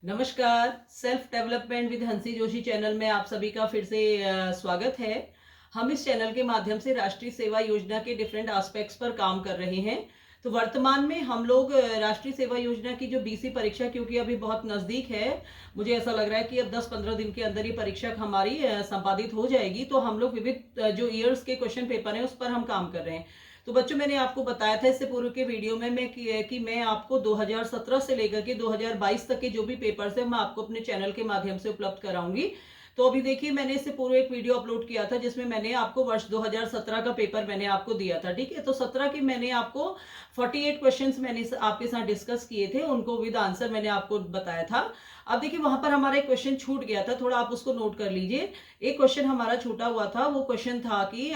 नमस्कार। Self development with हंसी Joshi channel में आप सभी का फिर से स्वागत है। हम इस चैनल के माध्यम से राष्ट्रीय सेवा योजना के डिफरेंट एस्पेक्ट्स पर काम कर रहे हैं। तो वर्तमान में हम लोग राष्ट्रीय सेवा योजना की जो बीसी परीक्षा, क्योंकि अभी बहुत नज़दीक है, मुझे ऐसा लग रहा है कि अब 10-15 दिन के अंदर ही परीक्षा हमारी संपादित हो जाएगी। तो हम लोग विविध जो ईयर्स के क्वेश्चन पेपर हैं उस पर हम काम कर रहे हैं। तो बच्चों, मैंने आपको बताया था इससे पूर्व के वीडियो में कि मैं आपको 2017 से लेकर के 2022 तक के जो भी पेपर्स है मैं आपको अपने चैनल के माध्यम से उपलब्ध कराऊंगी। तो अभी देखिए, मैंने इससे पूर्व एक वीडियो अपलोड किया था जिसमें मैंने आपको वर्ष 2017 का पेपर मैंने आपको दिया था। ठीक है, तो 17 के मैंने आपको 48 क्वेश्चंस मैंने आपके साथ डिस्कस किए थे, उनको विद आंसर मैंने आपको बताया था। अब देखिए, वहां पर हमारा एक क्वेश्चन छूट गया था, थोड़ा आप उसको नोट कर लीजिए। एक क्वेश्चन हमारा छूटा हुआ था, वो क्वेश्चन था कि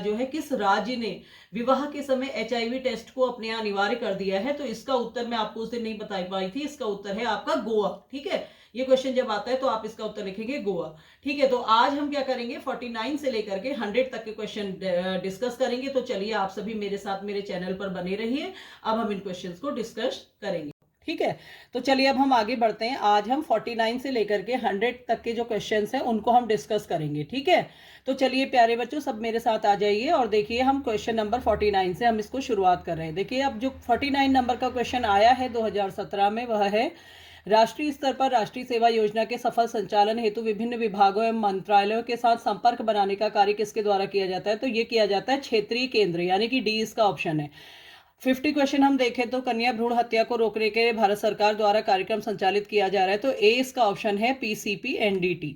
जो है, किस राज्य ने विवाह के समय HIV टेस्ट को अपने यहाँ अनिवार्य कर दिया है। तो इसका उत्तर मैं आपको उस दिन नहीं बता पाई थी। इसका उत्तर है आपका गोवा। ठीक है, ये क्वेश्चन जब आता है तो आप इसका उत्तर लिखेंगे गोवा। ठीक है, तो आज हम क्या करेंगे, 49 से लेकर के 100 तक के क्वेश्चन डिस्कस करेंगे। तो चलिए, आप सभी मेरे साथ मेरे चैनल पर बने रहिए। अब हम इन क्वेश्चंस को डिस्कस करेंगे। ठीक है, तो चलिए अब हम आगे बढ़ते हैं। आज हम 49 से लेकर के 100 तक के जो क्वेश्चंस हैं उनको हम डिस्कस करेंगे। ठीक है, तो चलिए प्यारे बच्चों, सब मेरे साथ आ जाइए और देखिए, हम क्वेश्चन नंबर 49 से हम इसको शुरुआत कर रहे हैं। देखिए, अब जो 49 नंबर का क्वेश्चन आया है 2017 में, वह है राष्ट्रीय स्तर पर राष्ट्रीय सेवा योजना के सफल संचालन हेतु विभिन्न विभागों एवं मंत्रालयों के साथ संपर्क बनाने का कार्य किसके द्वारा किया जाता है। तो ये किया जाता है क्षेत्रीय केंद्र, यानी कि डी इसका ऑप्शन है। 50 क्वेश्चन हम देखें तो कन्या भ्रूण हत्या को रोकने के लिए भारत सरकार द्वारा कार्यक्रम संचालित किया जा रहा है। तो ए इसका ऑप्शन है PCP NDT।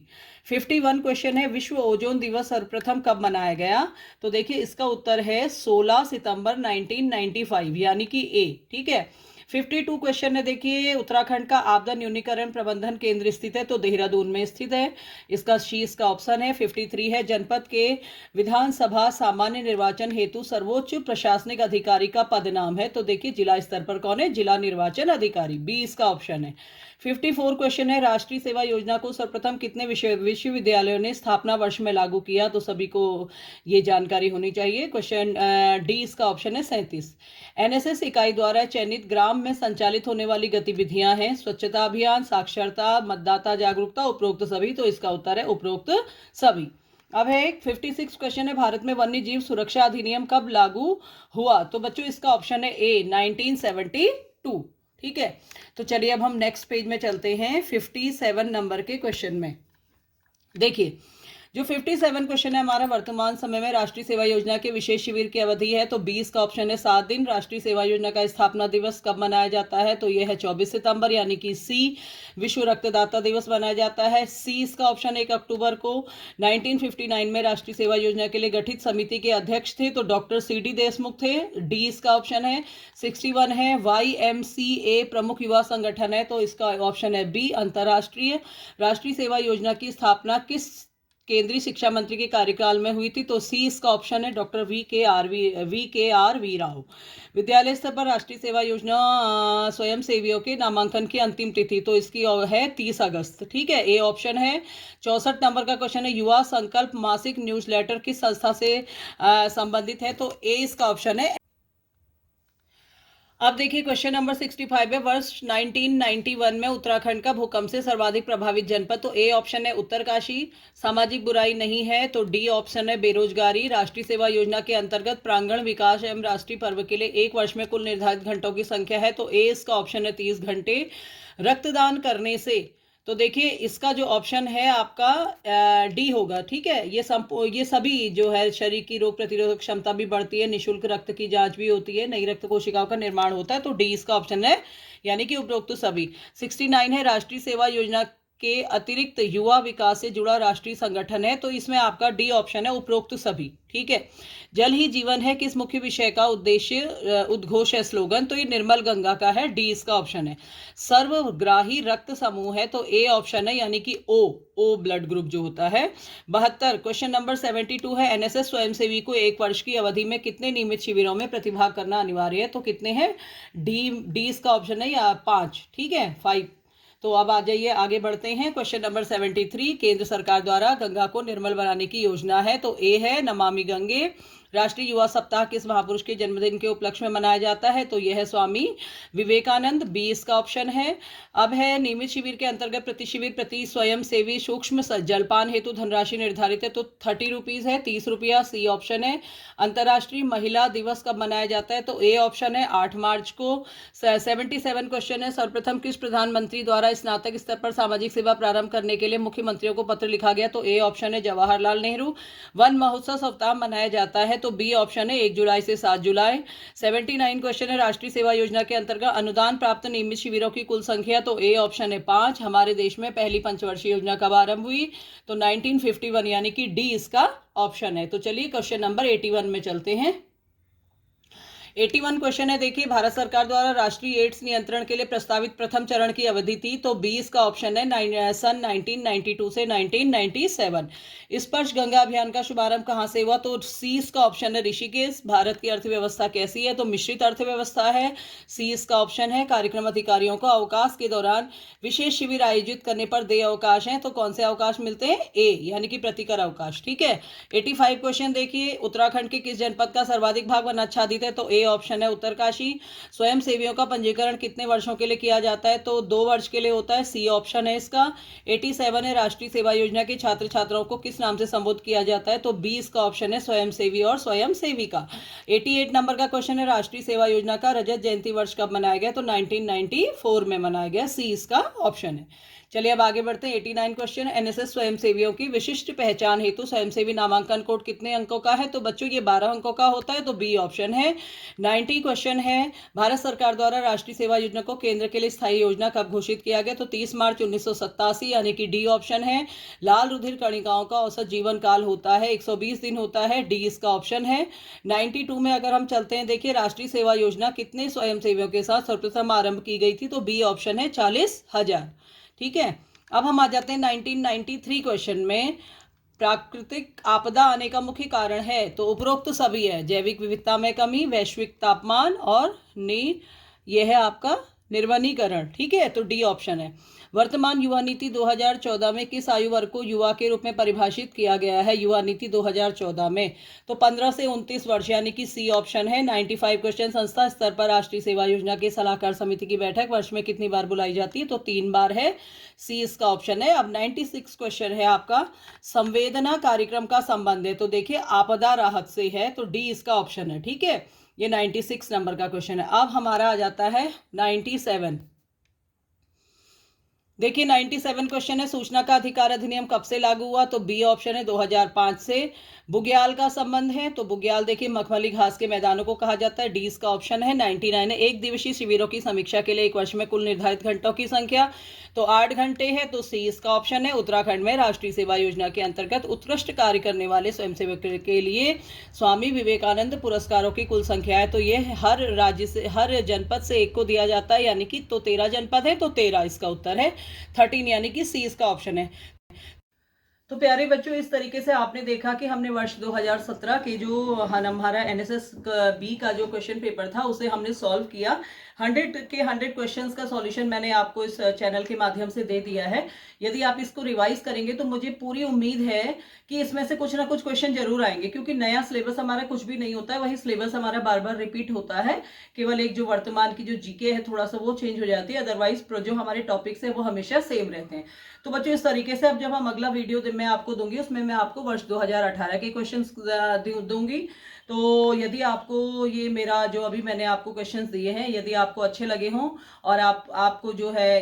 51 क्वेश्चन है विश्व ओजोन दिवस सर्वप्रथम कब मनाया गया। तो देखिए, इसका उत्तर है 16 सितंबर 1995, यानी कि ए। ठीक है, 52 क्वेश्चन है, देखिए उत्तराखंड का आपदा न्यूनीकरण प्रबंधन केंद्र स्थित है। तो देहरादून में स्थित है, इसका शी इसका ऑप्शन है। 53 है जनपद के विधानसभा सामान्य निर्वाचन हेतु सर्वोच्च प्रशासनिक अधिकारी का पद नाम है। तो देखिए, जिला स्तर पर कौन है, जिला निर्वाचन अधिकारी, बी इसका ऑप्शन है। 54 क्वेश्चन है राष्ट्रीय सेवा योजना को सर्वप्रथम कितने विश्वविद्यालयों ने स्थापना वर्ष में लागू किया। तो सभी को ये जानकारी होनी चाहिए। क्वेश्चन डी इसका ऑप्शन है 37। NSS इकाई द्वारा चयनित ग्राम में संचालित होने वाली गतिविधियां हैं स्वच्छता अभियान, साक्षरता, मतदाता जागरूकता, उपरोक्त सभी। तो इसका उत्तर है उपरोक्त सभी। अब है एक 56 क्वेश्चन है भारत में वन्य जीव सुरक्षा अधिनियम कब लागू हुआ। तो बच्चों, इसका ऑप्शन है ए 1972। ठीक है, तो चलिए अब हम नेक्स्ट पेज में चलते हैं 57 नंबर के क्वेश्चन में। देखिए, जो 57 क्वेश्चन है हमारा, वर्तमान समय में राष्ट्रीय सेवा योजना के विशेष शिविर की अवधि है। तो 20 का ऑप्शन है 7 दिन। राष्ट्रीय सेवा योजना का स्थापना दिवस कब मनाया जाता है। तो यह है 24 सितंबर, यानी कि सी। विश्व रक्तदाता दिवस मनाया जाता है, सी इसका ऑप्शन है 1 अक्टूबर को। 1959 में राष्ट्रीय सेवा योजना के लिए गठित समिति के अध्यक्ष थे तो डॉक्टर CD देशमुख थे, डी इसका ऑप्शन है। 61 है YMCA प्रमुख युवा संगठन है। तो इसका ऑप्शन है बी अंतरराष्ट्रीय। राष्ट्रीय सेवा योजना की स्थापना किस केंद्रीय शिक्षा मंत्री के कार्यकाल में हुई थी। तो सी इसका ऑप्शन है डॉक्टर वी के आर वी राव। विद्यालय स्तर पर राष्ट्रीय सेवा योजना स्वयं सेवियों के नामांकन की अंतिम तिथि, तो इसकी है 30 अगस्त। ठीक है, ए ऑप्शन है। 64 नंबर का क्वेश्चन है युवा संकल्प मासिक न्यूज़लेटर किस संस्था से संबंधित है। तो ए इसका ऑप्शन है। अब देखिए, क्वेश्चन नंबर 65 है वर्ष 1991 में उत्तराखंड का भूकंप से सर्वाधिक प्रभावित जनपद। तो ए ऑप्शन है उत्तरकाशी। सामाजिक बुराई नहीं है। तो डी ऑप्शन है बेरोजगारी। राष्ट्रीय सेवा योजना के अंतर्गत प्रांगण विकास एवं राष्ट्रीय पर्व के लिए एक वर्ष में कुल निर्धारित घंटों की संख्या है। तो ए इसका ऑप्शन है 30 घंटे। रक्तदान करने से, तो देखिए इसका जो ऑप्शन है आपका डी होगा। ठीक है, ये सभी जो है शरीर की रोग प्रतिरोधक क्षमता भी बढ़ती है, निःशुल्क रक्त की जांच भी होती है, नई रक्त कोशिकाओं का निर्माण होता है। तो डी इसका ऑप्शन है, यानी कि उपरोक्त सभी। 69 है राष्ट्रीय सेवा योजना के अतिरिक्त युवा विकास से जुड़ा राष्ट्रीय संगठन है। तो इसमें आपका डी ऑप्शन है उपरोक्त सभी। ठीक है, जल ही जीवन है किस मुख्य विषय का उद्देश्य उद्घोष है स्लोगन। तो ये निर्मल गंगा का है, डी इसका ऑप्शन है। सर्वग्राही रक्त समूह है। तो ए ऑप्शन है, यानी कि ओ ब्लड ग्रुप जो होता है। 72 क्वेश्चन नंबर 72 है NSS स्वयंसेवी को एक वर्ष की अवधि में कितने नियमित शिविरों में प्रतिभाग करना अनिवार्य है। तो कितने हैं, डी इसका ऑप्शन है या 5। ठीक है, 5। तो अब आ जाइए, आगे बढ़ते हैं। क्वेश्चन नंबर 73 केंद्र सरकार द्वारा गंगा को निर्मल बनाने की योजना है। तो ए है नमामि गंगे। राष्ट्रीय युवा सप्ताह किस महापुरुष के जन्मदिन के उपलक्ष्य में मनाया जाता है? तो यह है स्वामी विवेकानंद, बी इसका ऑप्शन है। अब है नियमित शिविर के अंतर्गत प्रति शिविर प्रति स्वयं सेवी सूक्ष्म जलपान हेतु धनराशि निर्धारित है, तो 30 रुपीज है, 30 रुपया, सी ऑप्शन है। अंतर्राष्ट्रीय महिला दिवस कब मनाया जाता है? तो ए ऑप्शन है 8 मार्च को। 77 क्वेश्चन है, सर्वप्रथम किस प्रधानमंत्री द्वारा स्नातक स्तर पर सामाजिक सेवा प्रारंभ करने के लिए मुख्यमंत्रियों को पत्र लिखा गया? तो ए ऑप्शन है जवाहरलाल नेहरू। वन महोत्सव सप्ताह मनाया जाता है? तो बी ऑप्शन है 1 जुलाई से 7 जुलाई। 79 क्वेश्चन है, राष्ट्रीय सेवा योजना के अंतर्गत अनुदान प्राप्त नियमित शिविरों की कुल संख्या? तो ए ऑप्शन है 5। हमारे देश में पहली पंचवर्षीय योजना कब आरंभ हुई? तो 1951, यानी कि डी इसका ऑप्शन है। तो चलिए क्वेश्चन नंबर 81 में चलते हैं। 81 क्वेश्चन है, देखिए, भारत सरकार द्वारा राष्ट्रीय एड्स नियंत्रण के लिए प्रस्तावित प्रथम चरण की अवधि थी? तो 20 का ऑप्शन है सन 1992 से 1997। स्पर्श गंगा अभियान का शुभारंभ कहां से हुआ? तो सी इसका ऑप्शन है ऋषिकेश। भारत की अर्थव्यवस्था कैसी है? तो मिश्रित अर्थव्यवस्था है, सी इसका ऑप्शन है। कार्यक्रम अधिकारियों को अवकाश के दौरान विशेष शिविर आयोजित करने पर देय अवकाश है, तो कौन से अवकाश मिलते हैं? ए, यानी कि प्रतिकर अवकाश। ठीक है। 85 क्वेश्चन देखिए, उत्तराखंड के किस जनपद का सर्वाधिक भाग वन आच्छादित है? तो ए ऑप्शन है उत्तरकाशी। स्वयं सेवियों का पंजीकरण कितने वर्षों के लिए किया जाता है? तो 2 वर्ष के लिए होता है, सी ऑप्शन है इसका। 87 है, राष्ट्रीय सेवा योजना के छात्र छात्राओं को किस नाम से संबोधित किया जाता है? तो 20 का ऑप्शन है स्वयं सेवी और स्वयं सेविका। 88 नंबर का क्वेश्चन है, राष्ट्रीय सेवा योजना का रजत जयंती वर्ष कब मनाया गया? तो 1994 में मनाया गया, सी इसका ऑप्शन है। चलिए अब आगे बढ़ते हैं। 89 क्वेश्चन, एनएसएस स्वयंसेवियों की विशिष्ट पहचान हेतु स्वयंसेवी नामांकन कोड कितने अंकों का है? तो बच्चों ये 12 अंकों का होता है, तो बी ऑप्शन है। 90 क्वेश्चन है, भारत सरकार द्वारा राष्ट्रीय सेवा योजना को केंद्र के लिए स्थायी योजना कब घोषित किया गया? तो 30 मार्च 1987, यानी कि डी ऑप्शन है। लाल रुधिर कणिकाओं का औसत जीवन काल होता है 120 दिन होता है, डी इसका ऑप्शन है। 92 में अगर हम चलते हैं, देखिए, राष्ट्रीय सेवा योजना कितने स्वयंसेवियों के साथ सर्वप्रथम आरंभ की गई थी? तो बी ऑप्शन है 40,000। ठीक है। अब हम आ जाते हैं 1993 क्वेश्चन में। प्राकृतिक आपदा आने का मुख्य कारण है? तो उपरोक्त सभी है, जैविक विविधता में कमी, वैश्विक तापमान और यह है आपका निर्वनीकरण। ठीक है, तो डी ऑप्शन है। वर्तमान युवा नीति 2014 में किस आयु वर्ग को युवा के रूप में परिभाषित किया गया है? युवा नीति 2014 में तो 15 से 29 वर्ष, यानी कि सी ऑप्शन है। 95 क्वेश्चन, संस्था स्तर पर राष्ट्रीय सेवा योजना के सलाहकार समिति की बैठक वर्ष में कितनी बार बुलाई जाती है? तो 3 बार है, सी इसका ऑप्शन है। अब 96 क्वेश्चन है आपका, संवेदना कार्यक्रम का संबंध है? तो देखिए, आपदा राहत से है, तो डी इसका ऑप्शन है। ठीक है, ये 96 नंबर का क्वेश्चन है। अब हमारा आ जाता है 97। देखिए, 97 क्वेश्चन है, सूचना का अधिकार अधिनियम कब से लागू हुआ? तो बी ऑप्शन है 2005 से। बुग्याल का संबंध है? तो बुग्याल देखिए मखमली घास के मैदानों को कहा जाता है, डी इसका ऑप्शन है। 99 है, एक दिवसीय शिविरों की समीक्षा के लिए एक वर्ष में कुल निर्धारित घंटों की संख्या? तो 8 घंटे है, तो सी इसका ऑप्शन है। उत्तराखंड में राष्ट्रीय सेवा योजना के अंतर्गत उत्कृष्ट कार्य करने वाले स्वयंसेवक के लिए स्वामी विवेकानंद पुरस्कारों की कुल संख्या है? तो ये हर राज्य से, हर जनपद से एक को दिया जाता है, यानी कि तो 13 जनपद है, तो 13 इसका उत्तर है। 13, यानी कि सी इसका ऑप्शन है। तो प्यारे बच्चों, इस तरीके से आपने देखा कि हमने वर्ष 2017 के जो हमारा एनएसएस बी का जो क्वेश्चन पेपर था उसे हमने सॉल्व किया। 100 के 100 क्वेश्चंस का सॉल्यूशन मैंने आपको इस चैनल के माध्यम से दे दिया है। यदि आप इसको रिवाइज करेंगे तो मुझे पूरी उम्मीद है कि इसमें से कुछ ना कुछ क्वेश्चन जरूर आएंगे, क्योंकि नया सिलेबस हमारा कुछ भी नहीं होता है, वही सिलेबस हमारा बार बार रिपीट होता है। केवल एक जो वर्तमान की जो जीके है थोड़ा सा वो चेंज हो जाती है, अदरवाइज जो हमारे टॉपिक्स है वो हमेशा सेम रहते हैं। तो बच्चों, इस तरीके से अब जब हम अगला वीडियो मैं आपको दूंगी उसमें मैं आपको वर्ष 2018 के क्वेश्चंस दूंगी। तो यदि आपको ये मेरा जो अभी मैंने आपको क्वेश्चंस दिए हैं यदि आपको अच्छे लगे हों और आपको जो है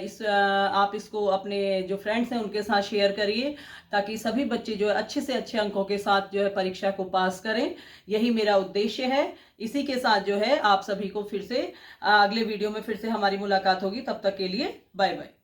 आप इसको अपने जो फ्रेंड्स हैं उनके साथ शेयर करिए, ताकि सभी बच्चे जो है अच्छे से अच्छे अंकों के साथ जो है परीक्षा को पास करें। यही मेरा उद्देश्य है। इसी के साथ जो है आप सभी को फिर से अगले वीडियो में फिर से हमारी मुलाकात होगी। तब तक के लिए बाय बाय।